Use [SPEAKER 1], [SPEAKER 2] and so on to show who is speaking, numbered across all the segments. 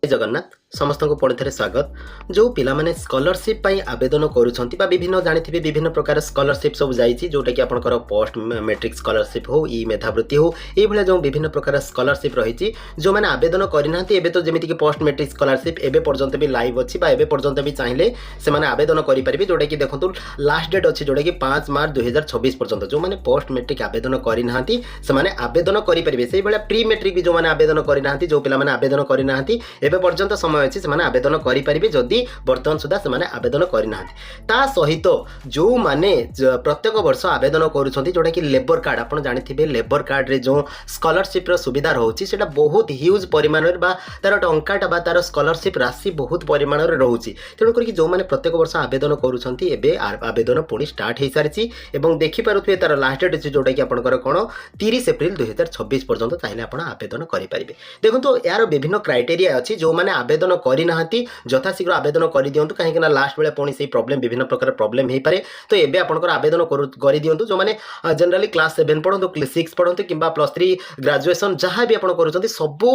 [SPEAKER 1] जगन्नाथ समस्त को पुणी थे स्वागत। जो पिलामाने स्कॉलरशिप पाई आवेदन करुछंती बा विभिन्न जानिथिबे विभिन्न प्रकार स्कॉलरशिप सब जाईची जोटा कि आपनकर पोस्ट मैट्रिक स्कॉलरशिप हो ई मेधावृत्ति हो ए भले जो विभिन्न प्रकार स्कॉलरशिप रहिची जो माने आवेदन करिनांती एबे तो जेमिति कि पोस्ट मैट्रिक स्कॉलरशिप एबे पर्यंत भी लाइव अछि बा एबे पर्यंत भी चाहिले से माने आवेदन करि परिबे जोटा कि देखंतु लास्ट डेट अछि जोटा कि 5 मार्च 2026 पर्यंत जो माने पोस्ट मैट्रिक आवेदन करिनांती से माने आवेदन करि परिबे सेहि बेला प्री मैट्रिक भी जो माने आवेदन करिनांती जो पिला माने आवेदन करिनांती एबे पर्यंत समय अछि से माने आवेदन करि परिबे जदि वर्तमान सुधा से माने आवेदन करिनांती ता सहित जो माने प्रत्येक वर्ष आवेदन करूछंती जोटा कि लेबर कार्ड आपण जानिथिबे लेबर कार्ड रे जो स्कॉलरशिप रो सुविधा रहउची सेटा बहुत ह्यूज परिमाण रे बा तार टंकाटा बा तार स्कॉलरशिप राशि बहुत परिमाण रे रहउची तेणु करी जो माने प्रत्येक वर्ष आवेदन करूछंती एबे आवेदन पुणी स्टार्ट हे सारिची एवं देखि पारुथबे तार लास्ट डेट अछि जोटा कि आपनकर कोन 30 एप्रिल 2026 पर्यंत चाहिले आपण आवेदन करि परिबे। देखंतु यार विभिन्न क्राइटेरिया अछि जो माने आवेदन करि नाहंती यथाशीघ्र आवेदन करि दियंतु काहे ना लास्ट बेले पुणी सेही प्रॉब्लम विभिन्न प्रकार प्रॉब्लम हे पारे तो एबे आपनकर आवेदन करि दियंतु जो माने जनरली क्लास 7 पढंतु 6 पढंतु किबा +3 ग्रेजुएशन जहां भी आपण करूछंती सबु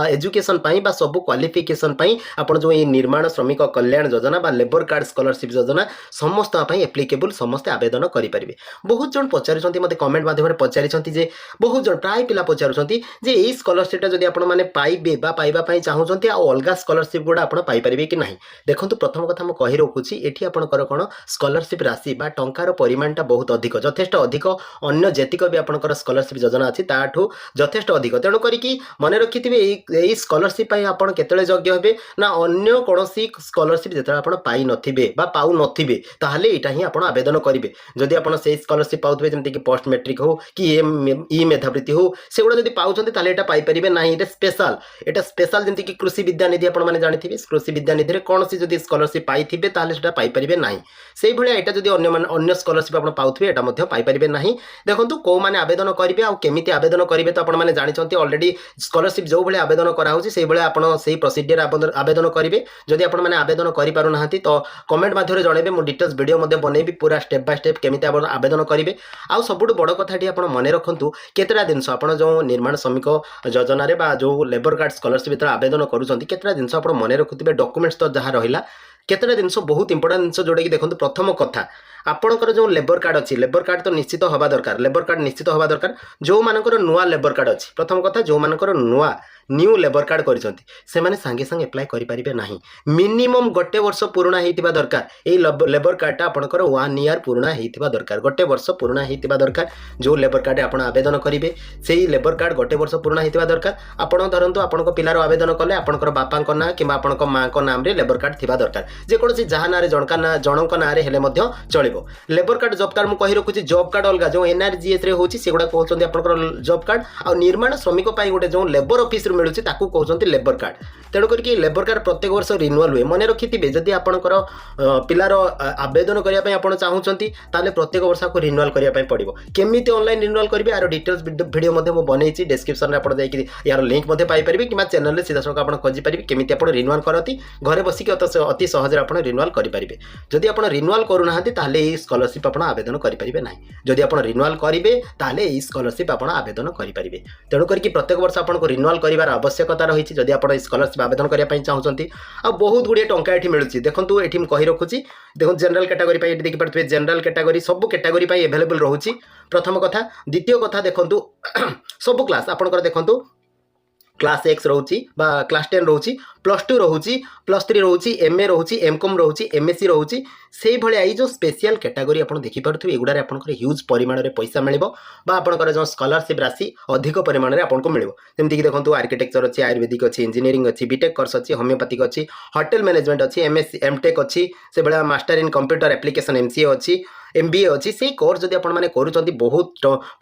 [SPEAKER 1] एजुकेशन पई बा सबु क्वालिफिकेशन पई आपण जो ए निर्माण श्रमिक कल्याण योजना बा लेबर कार्ड स्कॉलरशिप योजना समस्त पई एप्लीकेबल समस्त आवेदन करि परिबे। बहुत जन पचारुछंती मते कमेंट माध्यम रे पचारिछंती जे बहुत जन प्राय पिला पचारुछंती जे ए स्कॉलरशिप जदि आपण माने पाइबे बा पाइबा पई चाहुछंती आ अलगा स्कॉलरशिप गुडा आपण पाइ परिबे कि नाही। देखंतु प्रथम कथा म कहि रखुची एठी आपणकर कोन स्कॉलरशिप राशि बा टंकार परिमाणटा बहुत अधिक यथेष्ट अधिक अन्य जेतिक भी आपणकर स्कॉलरशिप योजना अछि ताठू यथेष्ट अधिक तेणु करी कि मने रखिथिबे एई स्कॉलरशिप पई आपण केतले योग्य हेबे ना अन्य कोनोसी स्कॉलरशिप जेतले आपण पाइ नथिबे बा पाउ नथिबे ताहाले एटा ही आपण आवेदन करिवे। जदि आपण सेई स्कॉलरशिप पाउथबे जेमति कि पोस्ट मैट्रिक हो कि ई मेधावृत्ति हो सेगुडा जदि पाउछंती ताहाले एटा पाइ परिबे नाही। एटा स्पेशल जेमति कि कृषि विद्यानिधि आपण माने जानिथिबे कृषि विद्यानिधि रे कोनोसी जदि स्कॉलरशिप पाइथिबे ताहाले सेटा पाइ परिबे नाही। सेही भलिया एटा जदि अन्य स्कॉलरशिप आपण पाउथबे एटा मध्ये पाइ परिबे नाही। देखंतु को माने आवेदन करिवे आ केमिति आवेदन करिवे तो आपण माने जानिछंती ऑलरेडी स्कॉलरशिप जो भलिया आवेदन करा होची सेही भलिया आपण सेही प्रोसीजर आवेदन करिवे। जदि आपण माने आवेदन करि पारु नाहंती तो कमेंट माध्यम रे जणेबे मु डिटेल्स वीडियो मध्ये बनेबी पूरा स्टेप बाय स्टेप केमिति आवेदन करिवे। आ सबुठु बड़ कथाटी आपण मने रखंतु केतेटा दिनस आपण जो निर्माण श्रमिक योजना रे बा जो लेबर कार्ड स्कॉलरशिप भीतर आवेदन करूछंती केतेटा दिनस आपण मने रखुथिबे डॉक्यूमेंट्स तो जहा रहिला केतेटा जिनस बहुत इंपोर्टेंट जिनस जोटा कि देखंतु प्रथम कथा आपणकर जो लेबर कार्ड अच्छी लेबर कार्ड तो निश्चित हवा दरकार लेबर कार्ड निश्चित हवा दरकार जो मानकर नुआ लेबर कार्ड अच्छी प्रथम कथा जो मानकर नुआ न्यू लेबर कार्ड करिसंती से माने संगे संगे अप्लाई करि परिबे नाही। मिनिमम गोटे वर्ष पुराना हेतिबा दरकार ए लेबर कार्ड टा आपणकर 1 ईयर पुराना हेतिबा दरकार गोटे वर्ष पुराना हेतिबा दरकार जो लेबर कार्ड आपण आवेदन करिवे सेही लेबर कार्ड गोटे वर्ष पुराना हेतिबा दरकार। आपण धरंतु आपणको पिलार आवेदन कले आपणकर बापाको ना किबा आपणको मां को नाम रे लेबर कार्ड थिबा दरकार जे कोनसी जहा ना रे जनक ना रे हेले मध्ये चलिबो। लेबर कार्ड जॉब कार्ड मु कहि रखुची जॉब कार्ड अलगा जो एनआरजीएस रे होची सेगुडा कहउचंती आपणकर जॉब कार्ड आ निर्माण श्रमिक पई गोटे जो लेबर ऑफिस मिलूँ ताकू कहते लेबर कार्ड तेणु करके लेबर कार्ड प्रत्येक वर्ष रिन्यूअल हुए मन रखिथे जदि आपणकर पिलार आवेदन करने आप चाहूँगी ताले प्रत्येक वर्ष आपको रिन्यूअल करने पड़ो केमिति ऑनलाइन रिन्यूअल करेंगे यार डिटेल्स वीडियो बनई डिस्क्रिप्शन में आप यार लिंक पाइपर कि चैनल सीधा सड़क आप खोजिपारे केमिति आप रिन्यूअल करती घरे बसिक अति सहज आप रिन्यूअल करेंगे। जदि आप रिन्यूअल करूना स्कॉलरशिप आप आवेदन करेंगे ना जदि आप रिन्यूअल करेंगे ताले स्कॉलरशिप आप आवेदन करेंगे। तेणु करके प्रत्येक वर्ष आपको रिन्यूअल कर आवश्यकता रही जदि आप स्कॉलरशिप आवेदन करने चाहते आ बहुत गुड़िए टंका ये मिलूँ। देखो ये कही रखुची देखो जनरल कैटेगरी ये देखिए जनरल कैटेगरी सब कैटेगरी एवेलेबल रोचे प्रथम कथा। द्वितीय कथा देखो सब क्लास आपंकर देखो क्लास 6 रोची बा क्लास 10 रोची +2 रोची +3 रोची एमए रोची एमकॉम रोची एमएससी रोची से भले आई जो स्पेशल कैटेगरी आप देखि पारथु एगुडा आपनकर ह्यूज परिमाण रे पैसा मिलिबो बा आपनकर जो स्कॉलरशिप राशि अधिक परिमाण रे आपनको मिलिबो। जेमति कि देखंतु आर्किटेक्चर अछि आयुर्वेदिक अछि इंजीनियरिंग अछि बीटेक कोर्स अछि होमियोपैथिक अछि होटल मैनेजमेंट अछि एमएससी एमटेक अछि से भले master in computer application MCA अछि एमबीए अच्छी से कोर्स जब आप बहुत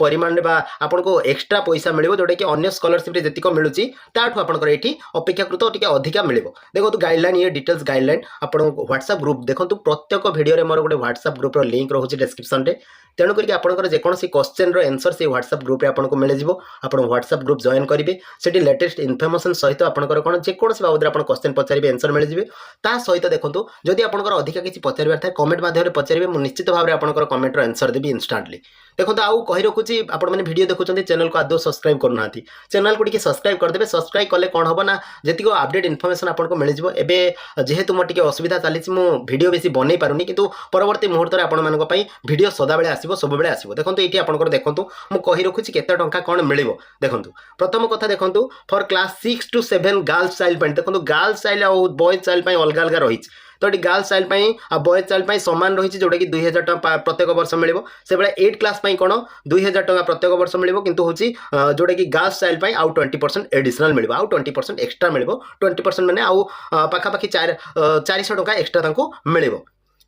[SPEAKER 1] परिमाण में आपको एक्स्ट्रा पैसा मिले जोटा कि अन्य स्कॉलरशिप जी मिलूँ ताठू आपंकर ये अपेक्षाकृत टी अधिका मिले। देखो गाइडलाइन ये डिटेल्स गाइडलाइन आप व्हाट्सएप ग्रुप देखो प्रत्येक वीडियो मोर गोटे व्हाट्सएप ग्रुप लिंक रोचे डिस्क्रिप्शन में तेणुक आपंकर जेकोसी क्वेश्चन एनसर से व्हाट्सएप ग्रुप आपको मिल जाव आप व्हाट्सएप ग्रुप जॉइन करेंगे से लेटेस्ट इनफर्मेशन सहित आपंकर कौन जेकोसी बाबद आप क्वेश्चन पचारे एनसर मिल जाए ता सहित देखो जदि आपंकर अधिका किसी पचार था कमेंट माध्यम पचारे निश्चित भाव में आपंकर कमेंटर आंसर देवी इनस्टाटली देखो आउ कही रखुच्छी आपने भिडियो देखुं चैनल को आदौ सब्सक्राइब करना चैनल को सब्सक्राइब करदे सब्सक्राइब कले कौन हम ना जी अपडेट इनफर्मेशन आपको मिल जाए जेहेतु मोर टे असुविधा चली भिडियो बेसी बन पारुनी किंतु परवर्ती मुहूर्त में आपण भिडियो सदाबले आसो सब आसो देखो ये आपंकर देखूँ मुझे कही रखुच्छी केते टंका कौन मिल देखो प्रथम कथा देखो for class 6 to 7 girls child देखो गर्ल्स चाइल्ड और बॉयज चाइल्ड अलग अलग रही तो ये गर्ल्स चाइल्ड आ बॉयज चाइल्ड सामान रही जोटा कि 2000 टଙ୍କା प्रत्येक वर्ष मिल से 8 क्लास कौन 2000 टଙ୍କା प्रत्येक वर्ष मिल किंतु हूँ जोटा कि गर्ल्स चाइल्ड आउ 20% एडिशनल मिल आउ 20% एक्सट्रा मिल 20% मैंने आउ पाखापाखि 400 टଙ୍କା एक्सट्रा मिल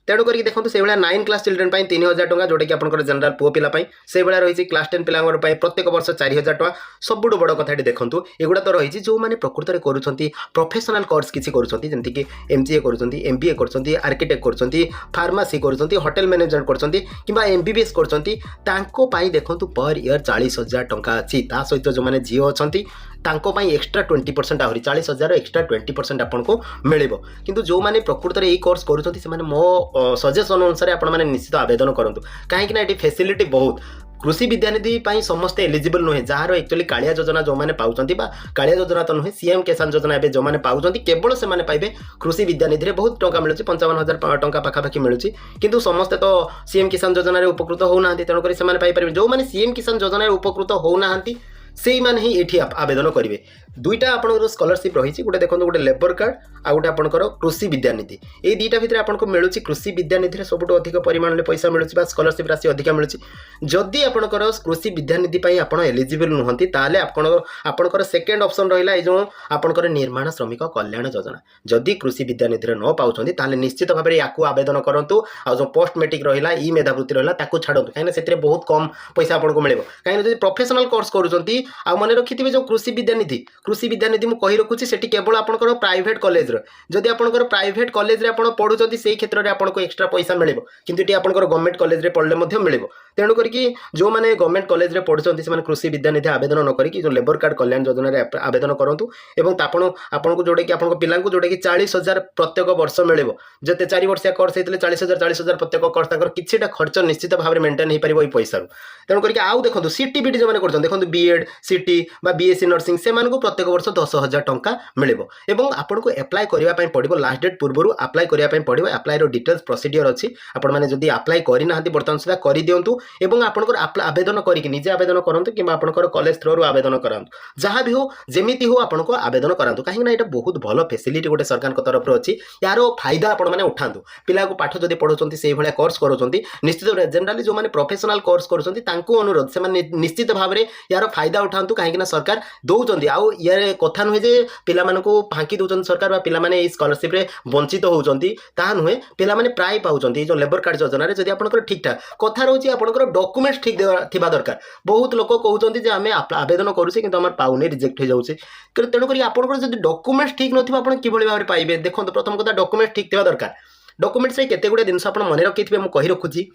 [SPEAKER 1] तेणुक देखो से 9 क्लास चिल्ड्रेन 3000 टଙ୍କା जोटा कि आपंकर जनरल पुओ पिलापाई से रही क्लास 10 पिला प्रत्येक वर्ष 4000 टଙ୍କା सबुठ बड़ कथा देखो एगुड़ा तो रही जो मैंने प्रकृत में करुँच प्रोफेशनल कोर्स किसी करुँच MCA करुँच MBA करुँच आर्किटेक्ट करुँच फार्मासी करुँच होटेल मैनेजमेंट करुँच कि MBBS करुँच देखो पर ईयर 40,000 टଙ୍କା अच्छी सहित जो मैंने झील अच्छा एक्सट्रा 20% आहरी 40,000 एक्सट्रा 20% आपको मिल किंतु जो मैंने प्रकृत में यही कोर्स करुँच मो सजेसन अनुसार आपने निश्चित आवेदन करूँ कहीं ये फैसिलिटी बहुत कृषि विद्यानिधि समस्ते एलिजिबल नुहे जार एक्चुअली कालिया योजना जो मैंने पाँच कालिया योजना तो नुहे सीएम किसान योजना जो मैंने पाँच केवल से पाइबे कृषि विद्यानिधि बहुत टंका मिलूँ 55,000 टଙ୍କା पाखापाखि मिलूँ किंतु समस्ते तो सीएम किसान योजना उपकृत होना तेणुक से पाइपर जो मैंने सीएम किसान योजना उपकृत होना से मैंने ही ये आवेदन करेंगे दुईटा आपंकर स्कॉलरशिप रही गोटे देखो गोटे लेबर कार्ड आ गोटे आपंकर कृषि विद्यानिधि ये दुईटा भितर आपको मिलूँ कृषि विद्यानिधि सबुठ अधिक परिमाण में पैसा मिलूँ स्कॉलरशिप राशि अधिक मिलूँ जदि आपंकर कृषि विद्यानिधि आप एलिजिबल नुहति ताले आपंकर सेकेंड ऑप्शन रहा जो आपंकर निर्माण श्रमिक कल्याण योजना जदि कृषि विद्यानिधि न पाँच ताले निश्चित भाव में या आवेदन करूँ आ जो पोस्ट मेट्रिक रहा ई मेधावृत्ति रहा छाड़ू कहीं से बहुत कम पैसा आपको मिले कहीं प्रोफेशनल कोर्स करुँच आ मन रखिथे जो कृषि विद्यानिधि मुझे कही रखुच्छी से केवल आपंकर प्राइवेट कॉलेज जदि आपंकर प्राइवेट कॉलेज रे आपण पढ़ुचंती से क्षेत्र में आपको एक्स्ट्रा पैसा मिले किंतु ये आपंकर गवर्नमेंट कॉलेज रे पढ़ले मिले तेणुक जो मैंने गवर्नमेंट कॉलेज रे पढ़ुचंती से कृषि विद्यानिधि आवेदन न करी जो लेबर कार्ड कल्याण योजना रे आवेदन करूँ आपको जोटा कि आप पिला जोटा कि 40,000 प्रत्येक वर्ष मिले जिते 4 वर्षिया कोर्स होते 40,000 प्रत्येक कोर्स किसी खर्च निश्चित भाव में मेंटेन हो पार पैसा तेणुक आउ देखो सीटी बीटी जो मैंने देखो बीएड सीटी बीएससी नर्सिंग से प्रत्येक वर्ष 10,000 टଙ୍କା मिले और आपको एप्लाय करने पड़ो लास्ट डेट पूर्व अप्लाई करने पड़ो अप्लाई डिटेल्स प्रोसीडियर अच्छी आपने जब अप्लाई करना बर्तमान सुधा कर दिंतु और आपंकर आवेदन करके निजे आवेदन करूँ कि आपंकर कॉलेज थ्रो आवेदन करातु जहाँ भी हो जमीती हो आपको आवेदन करातु कहीं ये बहुत भल फैसिलिटी गोटे सरकार तरफ अच्छी यार फायदा आपने उठातु पिला को पाठ जब पढ़ुंट से भाया कोर्स करुँच निश्चित जनरली जो मैंने प्रोफेशनल कोर्स करुँच अनुरोध से निश्चित भाव में यार फायदा उठातु कहीं सरकार दौरान आउ यार कथा नुहे जे पिला फांकी दौरान सरकार पे स्कॉलरशिप रे वंचित होती नुहे पे प्राय पाँच जो लेबर कार्ड योजना जब आप ठीक ठाक कथा रोचे आप डॉक्यूमेंट्स ठीक थिबा दरकार बहुत लोग कहते आम आवेदन करुचे कि आम पाउने रिजेक्ट हो जाऊे तेणुक आपंकर जब डॉक्यूमेंट्स ठीक नथिबा आप किभली भाव में पाइबे देखो प्रथम कथा डॉक्यूमेंट्स ठीक थिबा दरकार डॉक्यूमेंट्स रे केते गुडे जिनस आप मन रखिथिबे मु कहि रखुची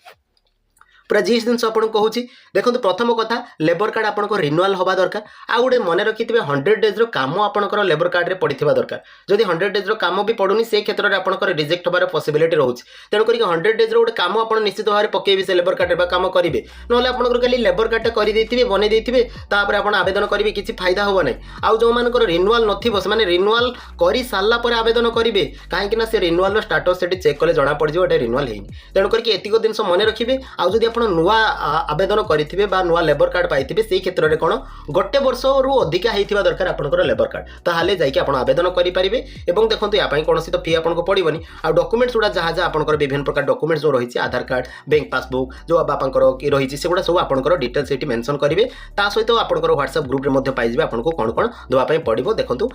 [SPEAKER 1] पूरा जिस जिन आपको कहूँ देखो प्रथम कथा लेबर कार्ड आपको रिन्यूअल हवा दरकार आ गोटे मन रखिथे 100 डेज काम आपंकर लेबर कार्ड रे पड़ता दरकार जदि 100 डेज काम भी पड़ूनी से क्षेत्र में आपंकर रिजेक्ट होबार पॉसिबिलिटी रोचे तेणुक 100 डेज गोटे काम आप निश्चित भाव में पकेबे से लेबर कार्ड काम करेंगे ना आपंकर खाली लेबर कार्ड करदे बन देते आप आवेदन करेंगे किसी फायदा हम ना आउ जो मानकर रिन्यूअल न रिन्यूअल कर सारापर आवेदन करेंगे कहीं से रिन्यूअल स्टाटस से चेक कले जना पड़ जाए रिन्यूअल है तेणुक एतिक जिन मन रखिए आदि नुआ आवेदन करेंगे नुआ लेबर कार्ड पाई से क्षेत्र में कौन गोटे वर्ष रु अधिका होता दरकार आपंकर लेबर कार्ड ताहले जाइए आप आवेदन करेंगे और देखो या कौन तो फी आपको पड़ोनी आ डॉक्यूमेंट्स गुड़ा जहाँ जहाँ आपंकर विभिन्न प्रकार डॉक्यूमेंट्स जो रही आधार कार्ड बैंक पासबुक जो बापांकर रही से सब आपंकर डिटेल्स ये मेंशन करेंगे सहित आपंकर व्हाट्सएप ग्रुप में पाइबे आपको कौन कौन देवाई पड़ो देखो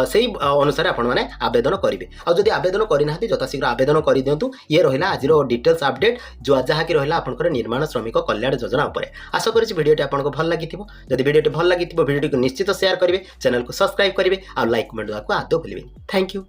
[SPEAKER 1] से अनुसार आपने आवेदन करेंगे आदि आवेदन करना यथाशीघ्र आवेदन कर दिंतु ये रहा आज डिटेल्स अपडेट जो जहाँकि रहा आपंकर निर्माण श्रमिक कल्याण योजना उपर आशा करी भिडियोटी आपको भल लगी जब भिडियोटी भल लगी भिडियो को निश्चित शेयर करेंगे चैनल को सब्सक्राइब करेंगे और लाइक कमेंट देवाक आदौ भूलें थैंक यू।